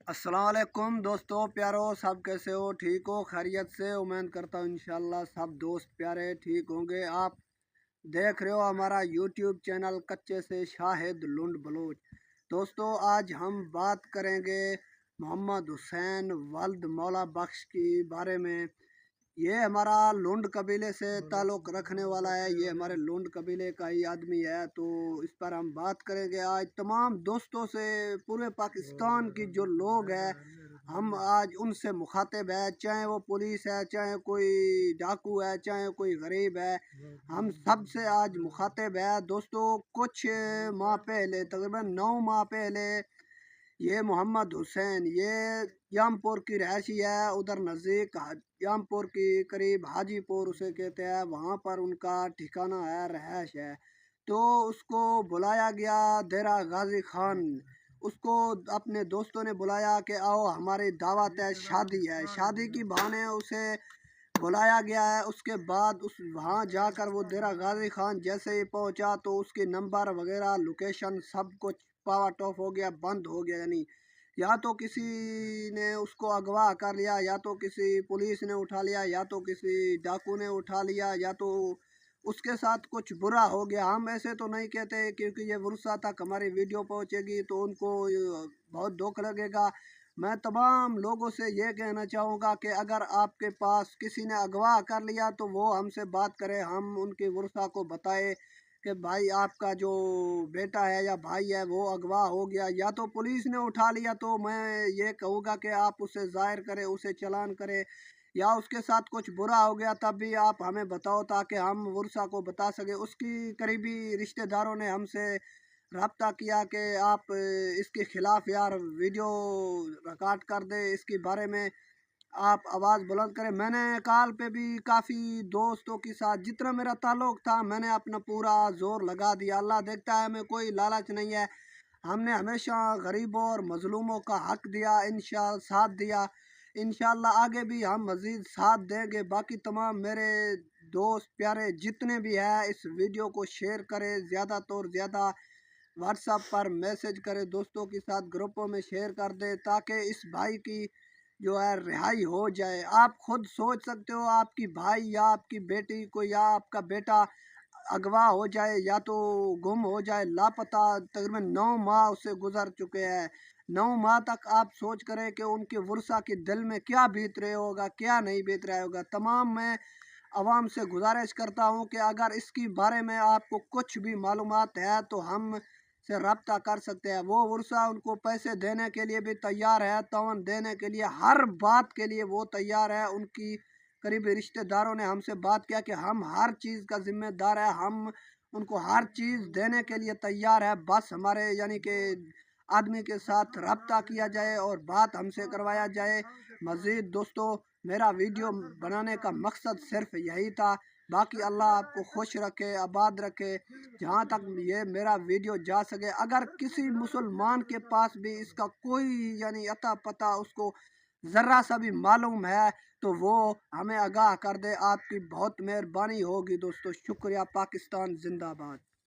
अस्सलाम वालेकुम दोस्तों प्यारो, सब कैसे हो? ठीक हो? खैरियत से? उम्मीद करता हूँ इंशाल्लाह सब दोस्त प्यारे ठीक होंगे। आप देख रहे हो हमारा यूट्यूब चैनल कच्चे से शाहिद लुंड बलोच। दोस्तों आज हम बात करेंगे मोहम्मद हुसैन वल्द मौला बख्श की बारे में। ये हमारा लुंड कबीले से ताल्लुक़ रखने वाला है, ये हमारे लुंड कबीले का ही आदमी है। तो इस पर हम बात करेंगे आज तमाम दोस्तों से। पूरे पाकिस्तान की जो लोग हैं हम आज उनसे मुखातिब है, चाहे वो पुलिस है, चाहे कोई डाकू है, चाहे कोई गरीब है, हम सब से आज मुखातिब है। दोस्तों कुछ माह पहले, तकरीबन 9 माह पहले, ये मोहम्मद हुसैन ये यामपुर की रहायशी है। उधर नज़दीक यामपुर की करीब हाजीपुर उसे कहते हैं, वहाँ पर उनका ठिकाना है, रहायश है। तो उसको बुलाया गया देरा गाजी खान। उसको अपने दोस्तों ने बुलाया कि आओ हमारी दावत है, शादी है। शादी की बहाने उसे बुलाया गया है। उसके बाद उस वहाँ जाकर वो देरा गाजी खान जैसे ही पहुँचा तो उसके नंबर वगैरह लोकेशन सब कुछ पावर ऑफ हो गया, बंद हो गया। यानी या तो किसी ने उसको अगवा कर लिया, या तो किसी पुलिस ने उठा लिया, या तो किसी डाकू ने उठा लिया, या तो उसके साथ कुछ बुरा हो गया। हम ऐसे तो नहीं कहते क्योंकि ये वर्षा तक हमारी वीडियो पहुंचेगी तो उनको बहुत दुख लगेगा। मैं तमाम लोगों से ये कहना चाहूँगा कि अगर आपके पास किसी ने अगवा कर लिया तो वो हमसे बात करे, हम उनकी वर्षा को बताए कि भाई आपका जो बेटा है या भाई है वो अगवा हो गया। या तो पुलिस ने उठा लिया तो मैं ये कहूँगा कि आप उसे ज़ाहिर करें, उसे चालान करें। या उसके साथ कुछ बुरा हो गया तब भी आप हमें बताओ ताकि हम वर्षा को बता सके। उसकी करीबी रिश्तेदारों ने हमसे रब्ता किया कि आप इसके ख़िलाफ़ यार वीडियो रिकॉर्ड कर दे, इसके बारे में आप आवाज़ बुलंद करें। मैंने कॉल पे भी काफ़ी दोस्तों के साथ जितना मेरा ताल्लुक़ था मैंने अपना पूरा ज़ोर लगा दिया। अल्लाह देखता है, हमें कोई लालच नहीं है। हमने हमेशा गरीबों और मज़लूमों का हक़ दिया, साथ दिया। इंशाअल्लाह आगे भी हम मज़ीद साथ देंगे। बाकी तमाम मेरे दोस्त प्यारे जितने भी हैं इस वीडियो को शेयर करें, ज़्यादा तो ज़्यादा व्हाट्सएप पर मैसेज करें, दोस्तों के साथ ग्रुपों में शेयर कर दें ताकि इस भाई की जो है रिहाई हो जाए। आप खुद सोच सकते हो, आपकी भाई या आपकी बेटी को या आपका बेटा अगवा हो जाए या तो गुम हो जाए, लापता, तकरीबन 9 माह उससे गुजर चुके हैं। 9 माह तक आप सोच करें कि उनके वर्षा के दिल में क्या बीत रहे होगा, क्या नहीं बीत रहा होगा। तमाम मैं आवाम से गुजारिश करता हूँ कि अगर इसके बारे में आपको कुछ भी मालूमात है तो हम से रब्ता कर सकते हैं। वो वर्षा उनको पैसे देने के लिए भी तैयार है, तवन देने के लिए, हर बात के लिए वो तैयार है। उनकी करीबी रिश्तेदारों ने हमसे बात किया कि हम हर चीज़ का ज़िम्मेदार है, हम उनको हर चीज़ देने के लिए तैयार है। बस हमारे यानी कि आदमी के साथ रब्ता किया जाए और बात हमसे करवाया जाए। मज़ीद दोस्तों मेरा वीडियो बनाने का मकसद सिर्फ यही था। बाकी अल्लाह आपको खुश रखे, आबाद रखे, जहाँ तक ये मेरा वीडियो जा सके। अगर किसी मुसलमान के पास भी इसका कोई यानी अता पता उसको ज़रा सा भी मालूम है तो वो हमें आगाह कर दे। आपकी बहुत मेहरबानी होगी दोस्तों। शुक्रिया। पाकिस्तान जिंदाबाद।